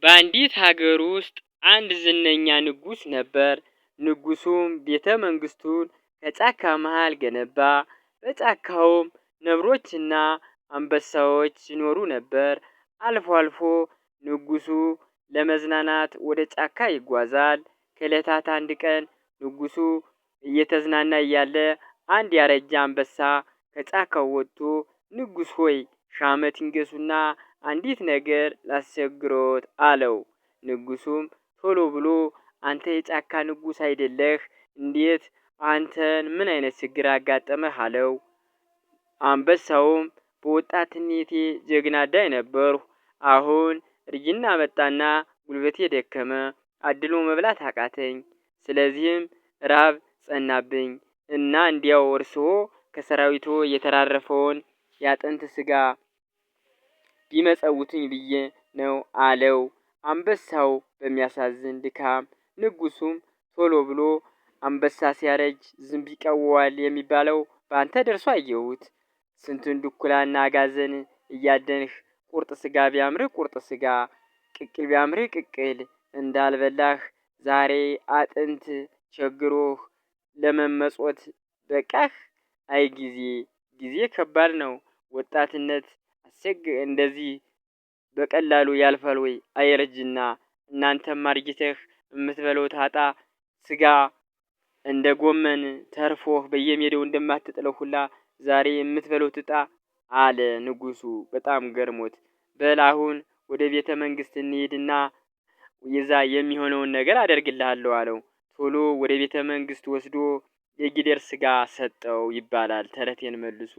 በአንዲት ሀገር ውስጥ አንድ ዝነኛ ንጉስ ነበር። ንጉሱም ቤተ መንግስቱን ከጫካ መሃል ገነባ። በጫካውም ነብሮችና አንበሳዎች ይኖሩ ነበር። አልፎ አልፎ ንጉሱ ለመዝናናት ወደ ጫካ ይጓዛል። ከዕለታት አንድ ቀን ንጉሱ እየተዝናና እያለ አንድ ያረጀ አንበሳ ከጫካው ወጥቶ "ንጉስ ሆይ፣ ሺህ ዓመት ይንገሱና አንዲት ነገር ላስቸግሮት" አለው። ንጉሱም ቶሎ ብሎ "አንተ የጫካ ንጉስ አይደለህ? እንዴት አንተን ምን አይነት ችግር አጋጠመህ?" አለው። አንበሳውም "በወጣትነቴ ጀግና አዳኝ ነበርሁ። አሁን እርጅና መጣና ጉልበቴ ደከመ። አድሎ መብላት አቃተኝ። ስለዚህም ራብ ጸናብኝ እና እንዲያው እርስዎ ከሰራዊቶ የተራረፈውን የአጥንት ስጋ ቢመጸውቱኝ ብዬ ነው" አለው። አንበሳው በሚያሳዝን ድካም ንጉሱም ቶሎ ብሎ "አንበሳ ሲያረጅ ዝንብ ይቀወዋል የሚባለው በአንተ ደርሶ አየሁት። ስንቱን ድኩላና አጋዘን እያደንህ ቁርጥ ስጋ ቢያምርህ ቁርጥ ስጋ፣ ቅቅል ቢያምርህ ቅቅል እንዳልበላህ ዛሬ አጥንት ቸግሮህ ለመመጾት በቃህ። አይ ጊዜ! ጊዜ ከባድ ነው። ወጣትነት እንደዚህ በቀላሉ ያልፋል ወይ? አይ እርጅና! እናንተም አርጅተህ እምትበለው ታጣ፣ ስጋ እንደ ጎመን ተርፎህ በየሜዳው እንደማትጥለው ሁላ ዛሬ የምትበለው ትጣ" አለ ንጉሱ በጣም ገርሞት። "በል አሁን ወደ ቤተ መንግስት እንሂድና የዛ የሚሆነውን ነገር አደርግልሃለሁ" አለው። ቶሎ ወደ ቤተ መንግስት ወስዶ የጊደር ስጋ ሰጠው ይባላል። ተረቴን መልሱ።